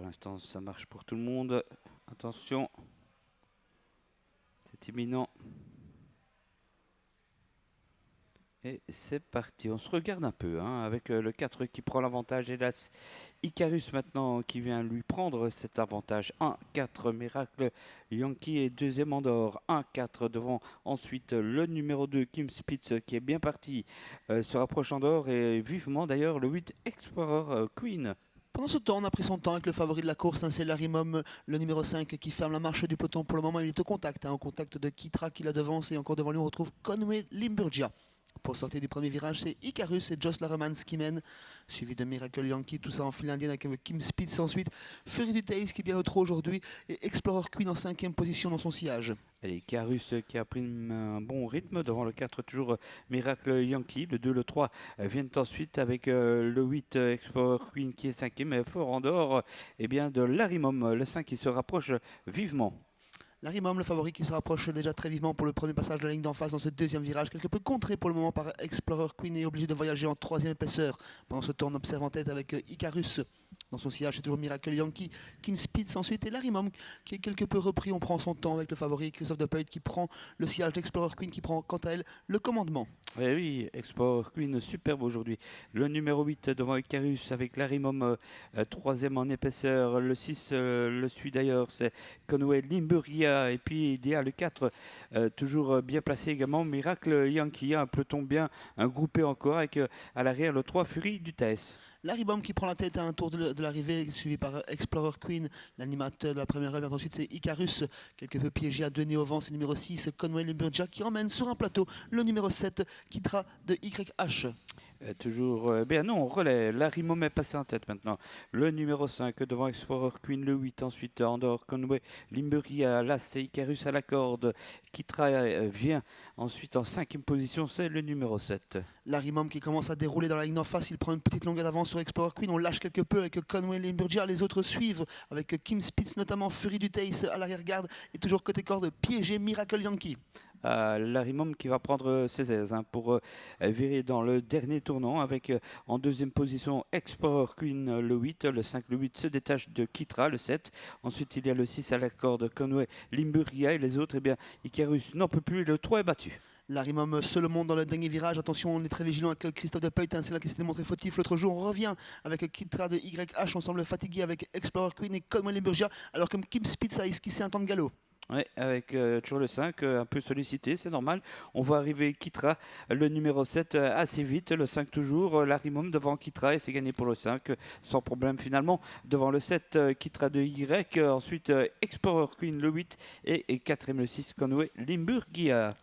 Pour l'instant, ça marche pour tout le monde. Attention, c'est imminent. Et c'est parti. On se regarde un peu avec le 4 qui prend l'avantage. Hélas, Icarus maintenant qui vient lui prendre cet avantage. 1-4 Miracle Yankee est deuxième Andorre. 1-4 devant ensuite le numéro 2 Kim Spitz qui est bien parti. Se rapproche Andorre et vivement d'ailleurs le 8 Explorer Queen. Pendant ce temps, on a pris son temps avec le favori de la course, c'est Larimum, le numéro 5 qui ferme la marche du peloton. Pour le moment, il est au contact, au contact de Kitra qui la devance et encore devant lui, on retrouve Conway Limburgia. Pour sortir du premier virage, c'est Icarus et Joss Laremans qui mènent, suivi de Miracle Yankee, tout ça en file indienne avec Kim Spitz ensuite, Fury du Taze qui est bien au trot aujourd'hui et Explorer Queen en 5e position dans son sillage. Allez, Icarus qui a pris un bon rythme devant le 4, toujours Miracle Yankee. Le 2, le 3 viennent ensuite avec le 8 Explorer Queen qui est 5e. Et fort en dehors de Larimum, le 5 qui se rapproche vivement. Larimum, le favori qui se rapproche déjà très vivement pour le premier passage de la ligne d'en face dans ce deuxième virage, quelque peu contré pour le moment par Explorer Queen et obligé de voyager en 3e épaisseur. Pendant ce temps, on observe en tête avec Icarus. Dans son sillage, c'est toujours Miracle Yankee, Kim Spitz ensuite et Larimum qui est quelque peu repris. On prend son temps avec le favori Christophe Depeut qui prend le sillage d'Explorer Queen qui prend quant à elle le commandement. Eh oui, Explorer Queen superbe aujourd'hui. Le numéro 8 devant Icarus avec Larimum, 3e en épaisseur. Le 6 le suit d'ailleurs, c'est Conway Limburgia. Et puis il y a le 4, toujours bien placé également, Miracle Yankee. Un peloton bien groupé encore avec à l'arrière le 3 Fury du Tess. Larimum qui prend la tête à un tour de l'arrivée, suivi par Explorer Queen, l'animateur de la première heure. Ensuite, c'est Icarus, quelque peu piégé à deux nez au vent. C'est le numéro 6, Conway Limburgia, qui emmène sur un plateau le numéro 7, Kitra de YH. Toujours bien non, relais. Larimum est passé en tête maintenant. Le numéro 5 devant Explorer Queen, le 8 ensuite Andorre, Conway, Limburgia, là c'est Icarus à la corde. Kitra vient ensuite en 5e position, c'est le numéro 7. Larimum qui commence à dérouler dans la ligne d'en face, il prend une petite longueur d'avance sur Explorer Queen, on lâche quelque peu avec Conway Limburgia, les autres suivent avec Kim Spitz notamment, Fury du Tace à l'arrière-garde et toujours côté corde piégé Miracle Yankee. Larimum qui va prendre ses aises pour virer dans le dernier tournant avec en 2e position Explorer Queen le 8, le 5, le 8 se détache de Kitra le 7, ensuite il y a le 6 à la corde Conway Limburgia et les autres, Icarus n'en peut plus, le 3 est battu. Larimum seul monde dans le dernier virage. Attention, on est très vigilant avec Christophe Depeut. C'est là qui s'est démontré fautif. L'autre jour, on revient avec Kitra de YH. On semble fatigué avec Explorer Queen et Conway Limburgia. Alors que Kim Spitz a esquissé un temps de galop. Oui, avec toujours le 5, un peu sollicité, c'est normal. On va arriver Kitra, le numéro 7, assez vite. Le 5 toujours, Larimum devant Kitra et c'est gagné pour le 5, sans problème finalement. Devant le 7, Kitra de Y, ensuite Explorer Queen le 8 et 4e le 6, Conway Limburgia.